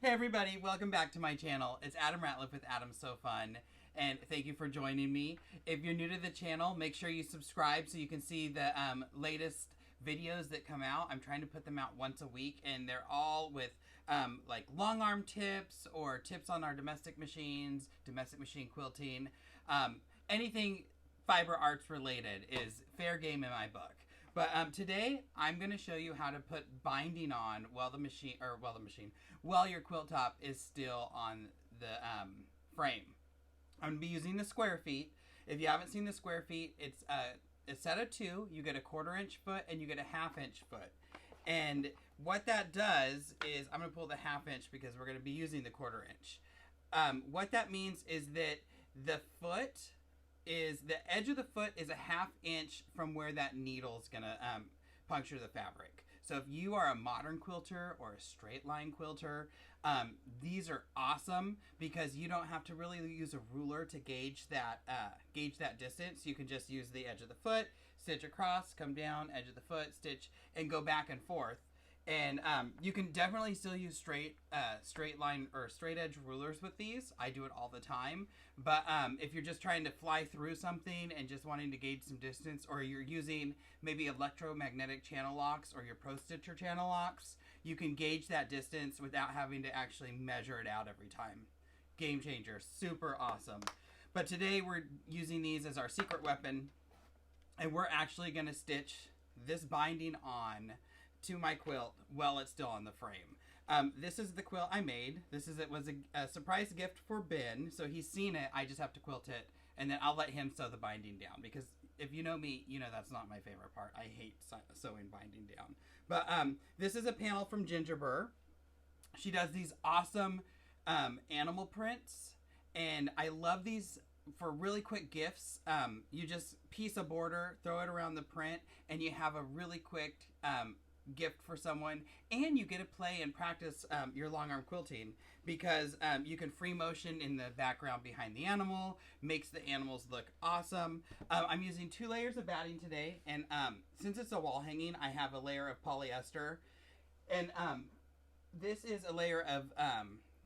Hey everybody, welcome back to my channel. It's Adam Ratliff with Adam's So Fun, and thank you for joining me. If you're new to the channel, make sure you subscribe so you can see the latest videos that come out. I'm trying to put them out once a week, and they're all with like long arm tips or tips on our domestic machines, domestic machine quilting. Anything fiber arts related is fair game in my book. But today I'm going to show you how to put binding on while your quilt top is still on the frame. I'm going to be using the square feet. If you haven't seen the square feet, it's a set of two. You get a 1/4 inch foot and you get a 1/2 inch foot. And what that does is, I'm going to pull the 1/2 inch because we're going to be using the 1/4 inch. What that means is that the edge of the foot is a 1/2 inch from where that needle is going to puncture the fabric. So if you are a modern quilter or a straight line quilter, these are awesome because you don't have to really use a ruler to gauge that distance. You can just use the edge of the foot, stitch across, come down, edge of the foot, stitch, and go back and forth. And you can definitely still use straight line or straight edge rulers with these. I do it all the time. But if you're just trying to fly through something and just wanting to gauge some distance, or you're using maybe electromagnetic channel locks or your Pro Stitcher channel locks, you can gauge that distance without having to actually measure it out every time. Game changer, super awesome. But today we're using these as our secret weapon, and we're actually going to stitch this binding on to my quilt while it's still on the frame. This is the quilt I made. It was a surprise gift for Ben, so he's seen it. I just have to quilt it, and then I'll let him sew the binding down, because if you know me, you know that's not my favorite part. I hate sewing binding down. But this is a panel from Ginger Burr. She does these awesome animal prints, and I love these for really quick gifts. You just piece a border, throw it around the print, and you have a really quick gift for someone, and you get to play and practice your long arm quilting, because you can free motion in the background behind the animal, makes the animals look awesome. I'm using 2 layers of batting today, and since it's a wall hanging, I have a layer of polyester, and this is a layer of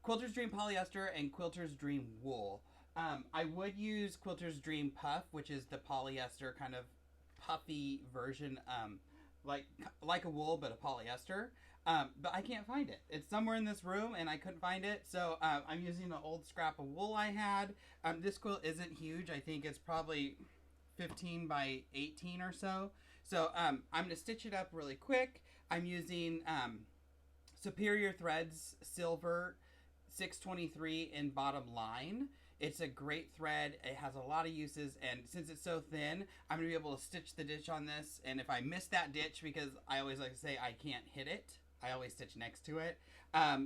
Quilter's Dream polyester and Quilter's Dream wool. I would use Quilter's Dream puff, which is the polyester kind of puffy version, like a wool but a polyester, but I can't find it. It's somewhere in this room and I couldn't find it, so I'm using an old scrap of wool I had. This quilt isn't huge. I think it's probably 15 by 18 or so. So I'm going to stitch it up really quick. I'm using Superior Threads Silver 623 in bottom line. It's a great thread. It has a lot of uses, and since it's so thin, I'm going to be able to stitch the ditch on this, and if I miss that ditch, because I always like to say I can't hit it, I always stitch next to it,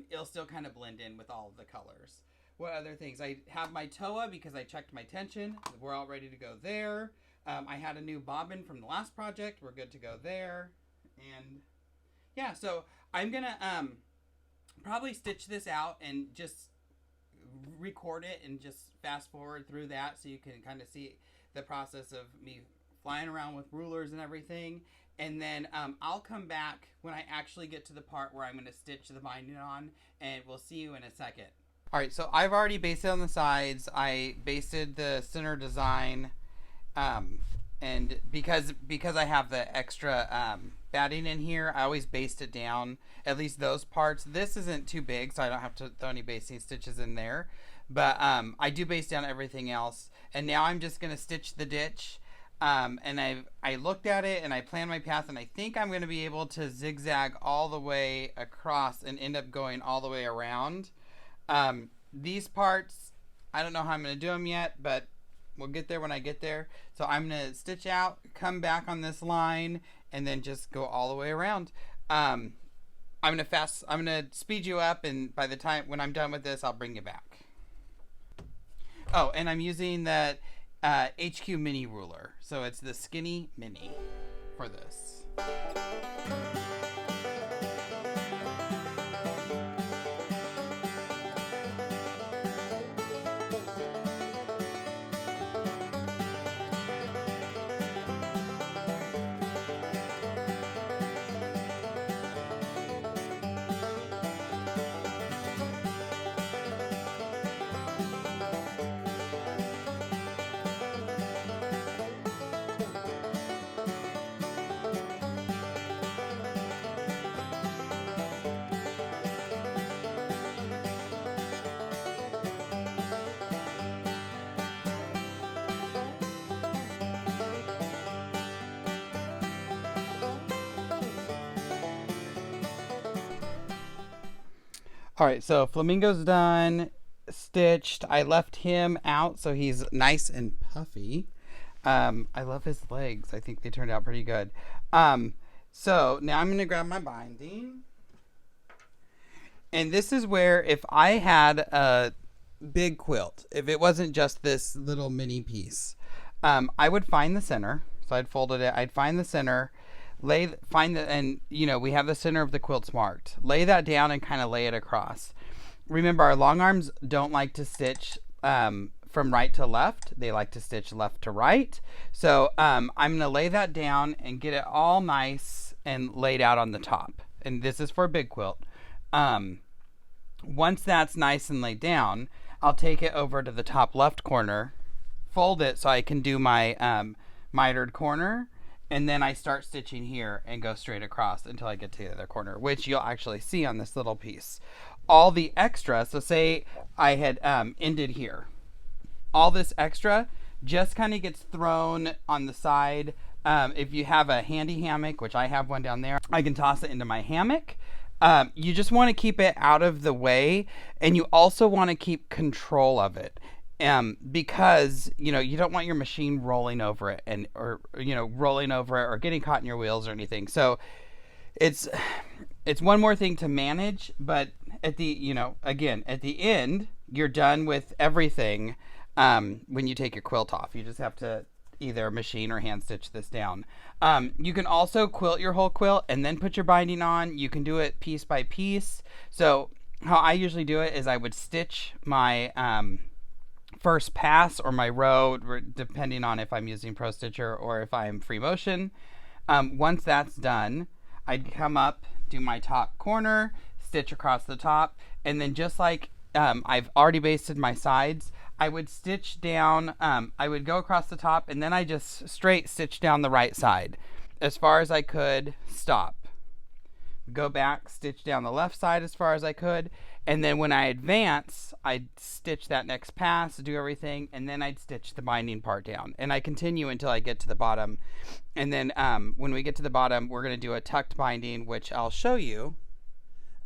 it'll still kind of blend in with all of the colors. What other things? I have my TOA because I checked my tension. We're all ready to go there. I had a new bobbin from the last project. We're good to go there. And yeah, so I'm going to probably stitch this out and just record it and just fast forward through that so you can kind of see the process of me flying around with rulers and everything. And then I'll come back when I actually get to the part where I'm going to stitch the binding on, and we'll see you in a second. All right, so I've already basted on the sides. I basted the center design, and because I have the extra batting in here, I always baste it down, at least those parts. This isn't too big, so I don't have to throw any basting stitches in there, but I do baste down everything else. And now I'm just going to stitch the ditch, and I looked at it and I planned my path, and I think I'm going to be able to zigzag all the way across and end up going all the way around. These parts, I don't know how I'm going to do them yet, but we'll get there when I get there. So I'm going to stitch out, come back on this line, and then just go all the way around. I'm going to speed you up, and by the time when I'm done with this, I'll bring you back. Oh, and I'm using that HQ mini ruler. So it's the skinny mini for this. All right, so Flamingo's done, stitched. I left him out so he's nice and puffy. I love his legs. I think they turned out pretty good. So now I'm going to grab my binding. And this is where if I had a big quilt, if it wasn't just this little mini piece, I would find the center. So I'd folded it. I'd find the center, and we have the center of the quilts marked. Lay that down and kind of lay it across. Remember, our long arms don't like to stitch from right to left. They like to stitch left to right. So I'm going to lay that down and get it all nice and laid out on the top. And this is for a big quilt. Once that's nice and laid down, I'll take it over to the top left corner, fold it so I can do my mitered corner, and then I start stitching here and go straight across until I get to the other corner, which you'll actually see on this little piece. All the extra, so say I had ended here, all this extra just kind of gets thrown on the side. If you have a handy hammock, which I have one down there, I can toss it into my hammock. You just want to keep it out of the way, and you also want to keep control of it. Because you don't want your machine rolling over it or getting caught in your wheels or anything. So it's one more thing to manage, but at the end, you're done with everything. When you take your quilt off, you just have to either machine or hand stitch this down. You can also quilt your whole quilt and then put your binding on. You can do it piece by piece. So how I usually do it is I would stitch my first pass or my row, depending on if I'm using Pro Stitcher or if I'm free motion. Once that's done, I'd come up, do my top corner, stitch across the top, and then just like I've already basted my sides, I would stitch down, I would go across the top, and then I just straight stitch down the right side as far as I could, stop. Go back, stitch down the left side as far as I could, and then when I advance, I'd stitch that next pass, do everything, and then I'd stitch the binding part down. And I continue until I get to the bottom. And then when we get to the bottom, we're going to do a tucked binding, which I'll show you,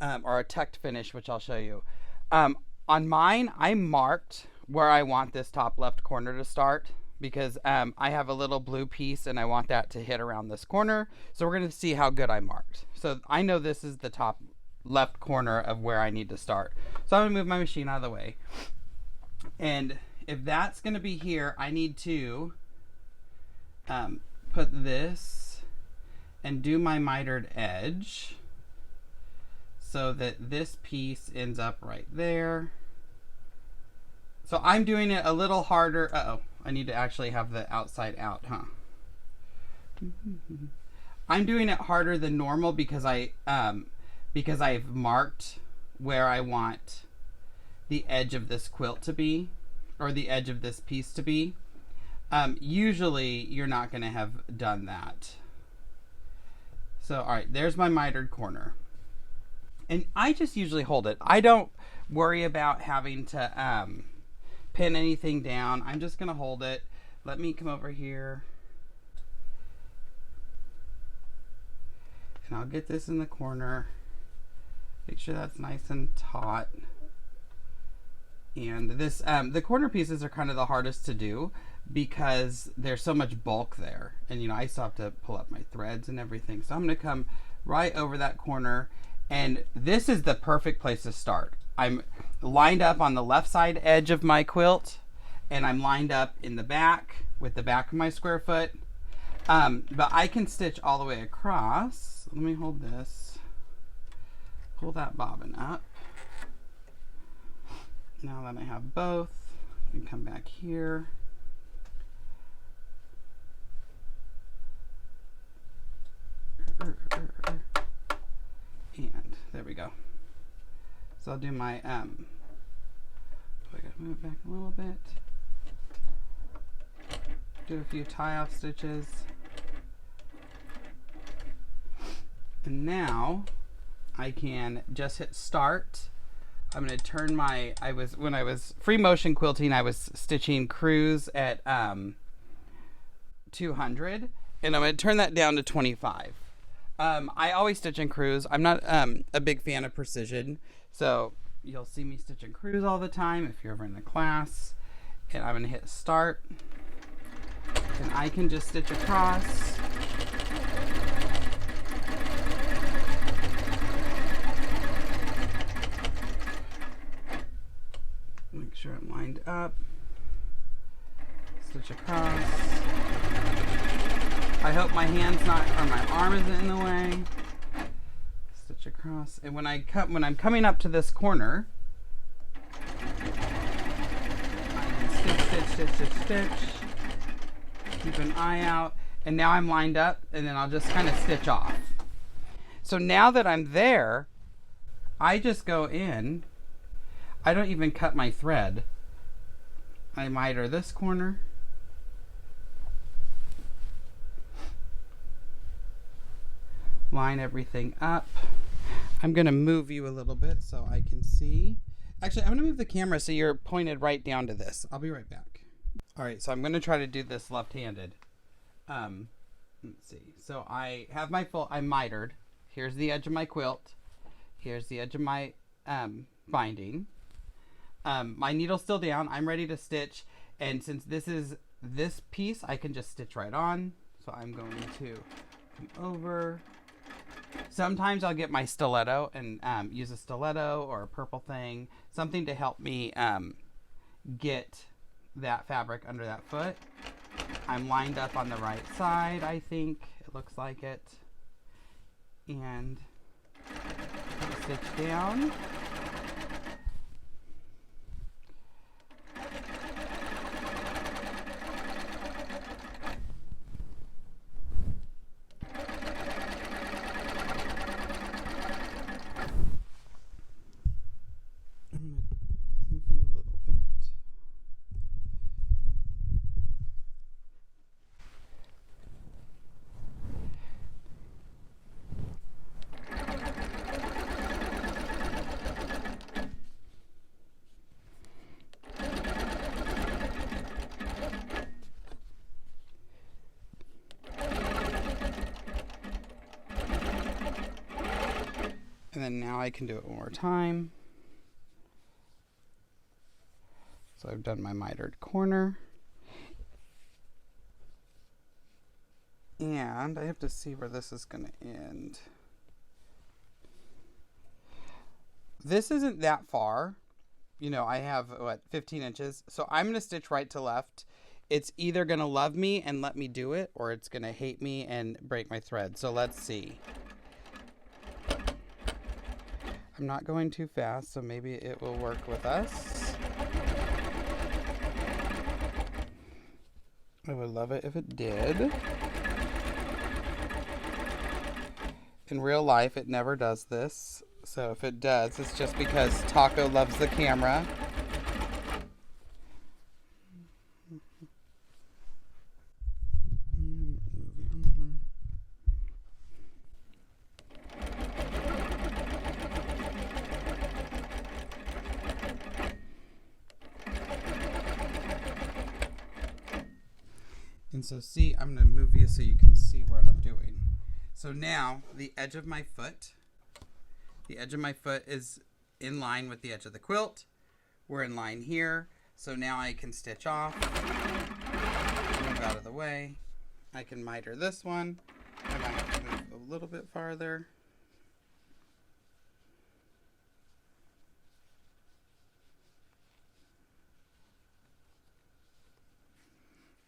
or a tucked finish, which I'll show you. On mine, I marked where I want this top left corner to start because I have a little blue piece and I want that to hit around this corner. So we're going to see how good I marked. So I know this is the top left corner of where I need to start. So I'm going to move my machine out of the way. And if that's going to be here, I need to put this and do my mitered edge so that this piece ends up right there. So I'm doing it a little harder. Uh-oh, I need to actually have the outside out, huh? I'm doing it harder than normal because I've marked where I want the edge of this quilt to be, or the edge of this piece to be. Usually you're not going to have done that. So, all right, there's my mitered corner. And I just usually hold it. I don't worry about having to pin anything down. I'm just going to hold it. Let me come over here. And I'll get this in the corner. Make sure that's nice and taut. And this, the corner pieces are kind of the hardest to do because there's so much bulk there. And I still have to pull up my threads and everything. So I'm going to come right over that corner. And this is the perfect place to start. I'm lined up on the left side edge of my quilt, and I'm lined up in the back with the back of my square foot. But I can stitch all the way across. Let me hold this. Pull that bobbin up. Now that I have both, I can come back here. And there we go. So I'll do my, I gotta move it back a little bit. Do a few tie-off stitches. And now I can just hit start. I'm gonna turn my, when I was free motion quilting, I was stitching crews at 200, and I'm gonna turn that down to 25. I always stitch in crews. I'm not a big fan of precision, so you'll see me stitching crews all the time if you're ever in the class. And I'm gonna hit start. And I can just stitch across. Make sure I'm lined up. Stitch across. I hope my hand's not, or my arm isn't in the way. Stitch across. And when I'm coming up to this corner, I can stitch, stitch, stitch, stitch, stitch. Keep an eye out. And now I'm lined up, and then I'll just kind of stitch off. So now that I'm there, I just go in. I don't even cut my thread. I miter this corner. Line everything up. I'm going to move you a little bit so I can see. Actually, I'm going to move the camera so you're pointed right down to this. I'll be right back. All right, so I'm going to try to do this left-handed. Let's see. So I have my I'm mitered. Here's the edge of my quilt. Here's the edge of my binding. My needle's still down. I'm ready to stitch. And since this is this piece, I can just stitch right on. So I'm going to come over. Sometimes I'll get my stiletto and use a stiletto or a purple thing, something to help me get that fabric under that foot. I'm lined up on the right side, I think. It looks like it. And stitch down. And then now I can do it one more time. So I've done my mitered corner. And I have to see where this is going to end. This isn't that far. You know, I have, 15 inches. So I'm going to stitch right to left. It's either going to love me and let me do it, or it's going to hate me and break my thread. So let's see. I'm not going too fast, so maybe it will work with us. I would love it if it did. In real life, it never does this. So if it does, it's just because Taco loves the camera. And so see, I'm going to move you so you can see what I'm doing. So now the edge of my foot is in line with the edge of the quilt. We're in line here. So now I can stitch off, move out of the way. I can miter this one. I might move a little bit farther.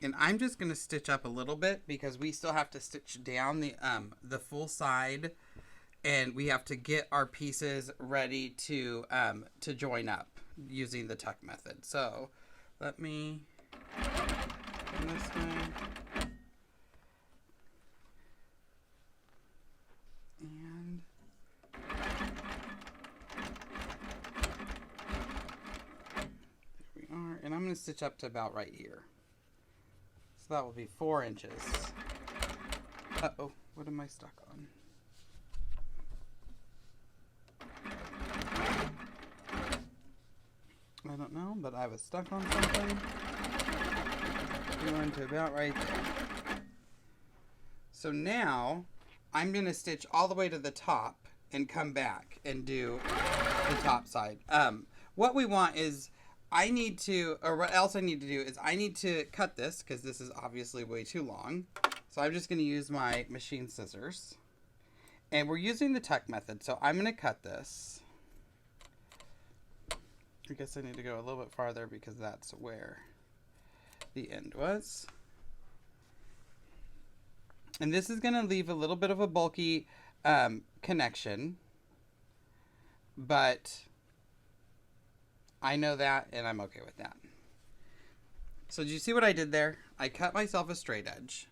And I'm just going to stitch up a little bit because we still have to stitch down the full side, and we have to get our pieces ready to join up using the tuck method. So let me turn this way. And there we are. And I'm going to stitch up to about right here. So that will be 4 inches. Uh-oh, what am I stuck on? I don't know, but I was stuck on something. Going to about right there. So now, I'm going to stitch all the way to the top and come back and do the top side. What we want is, what else I need to do is I need to cut this because this is obviously way too long. So I'm just going to use my machine scissors. And we're using the tuck method, so I'm going to cut this. I guess I need to go a little bit farther because that's where the end was. And this is going to leave a little bit of a bulky connection, but I know that and I'm okay with that. So did you see what I did there? I cut myself a straight edge.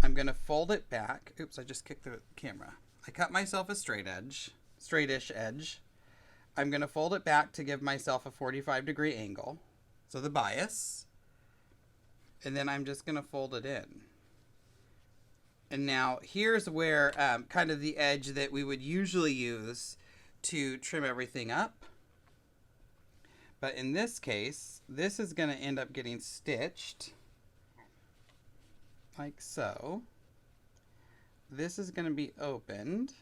I'm going to fold it back. Oops, I just kicked the camera. I cut myself a straightish edge. I'm going to fold it back to give myself a 45-degree angle. So the bias. And then I'm just going to fold it in. And now here's where kind of the edge that we would usually use to trim everything up. But in this case, this is going to end up getting stitched like so. This is going to be opened.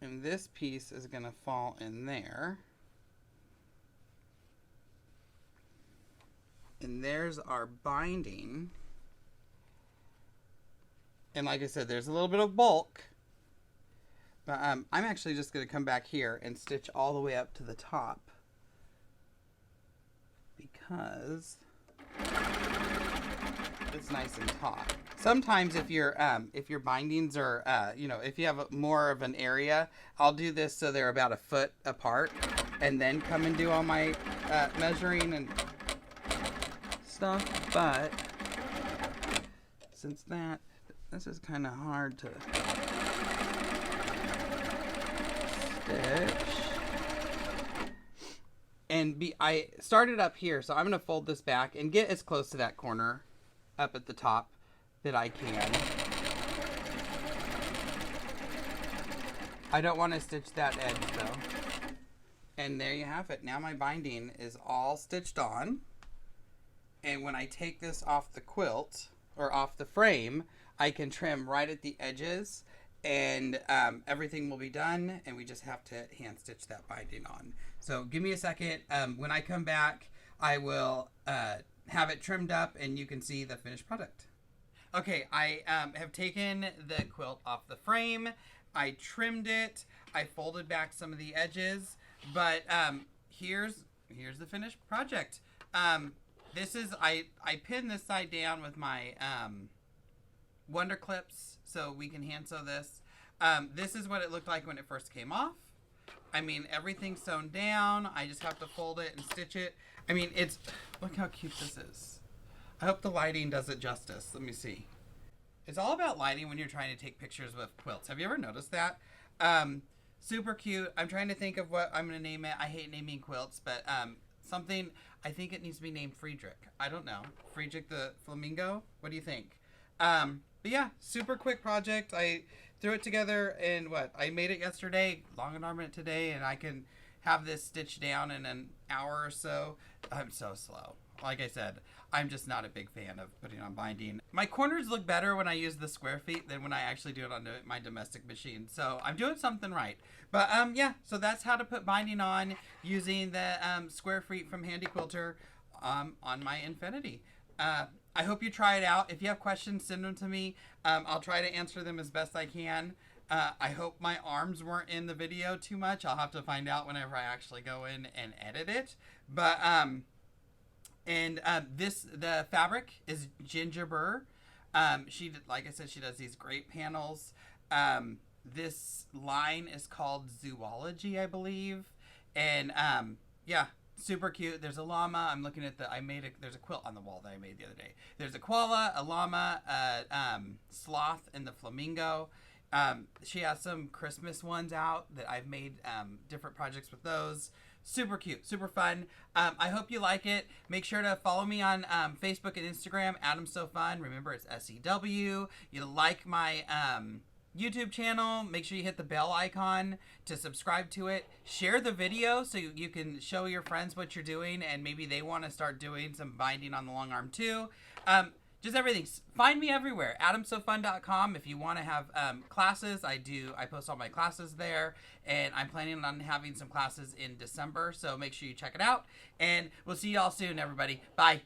And this piece is going to fall in there. And there's our binding. And like I said, there's a little bit of bulk. But I'm actually just going to come back here and stitch all the way up to the top. Because it's nice and taut. Sometimes if your bindings are, if you have more of an area, I'll do this so they're about a foot apart. And then come and do all my measuring and stuff. But since this is kind of hard to stitch. And I started up here, so I'm going to fold this back and get as close to that corner up at the top that I can. I don't want to stitch that edge though. And there you have it. Now my binding is all stitched on. And when I take this off the quilt or off the frame, I can trim right at the edges, and everything will be done, and we just have to hand stitch that binding on. So give me a second. When I come back, I will have it trimmed up and you can see the finished product. Okay, I have taken the quilt off the frame. I trimmed it. I folded back some of the edges, but here's the finished project. This is, I pinned this side down with my Wonder Clips so we can hand sew this. This is what it looked like when it first came off. I mean, everything's sewn down. I just have to fold it and stitch it. I mean, look how cute this is. I hope the lighting does it justice. Let me see. It's all about lighting when you're trying to take pictures with quilts. Have you ever noticed that? Super cute. I'm trying to think of what I'm going to name it. I hate naming quilts, but something, I think it needs to be named Friedrich. I don't know. Friedrich the Flamingo? What do you think? But yeah, super quick project. I threw it together in I made it yesterday, long and arm it today, and I can have this stitched down in an hour or so. I'm so slow. Like I said, I'm just not a big fan of putting on binding. My corners look better when I use the square feet than when I actually do it on my domestic machine. So I'm doing something right. But yeah, so that's how to put binding on using the square feet from Handi Quilter on my Infinity. I hope you try it out. If you have questions, send them to me. I'll try to answer them as best I can. I hope my arms weren't in the video too much. I'll have to find out whenever I actually go in and edit it. But the fabric is Ginger Burr. Like I said, she does these great panels. This line is called Zoology, I believe. And yeah, super cute. There's a llama. I'm looking at there's a quilt on the wall that I made the other day. There's a koala, a llama, a sloth, and the flamingo. She has some Christmas ones out that I've made different projects with those. Super cute, super fun. I hope you like it. Make sure to follow me on Facebook and Instagram, Adam's So Fun. Remember, it's SEW. You like my YouTube channel. Make sure you hit the bell icon to subscribe to it. Share the video so you can show your friends what you're doing, and maybe they want to start doing some binding on the long arm too. just everything. Find me everywhere. AdamSoFun.com. If you want to have classes, I post all my classes there, and I'm planning on having some classes in December, so make sure you check it out. And we'll see you all soon, everybody. Bye.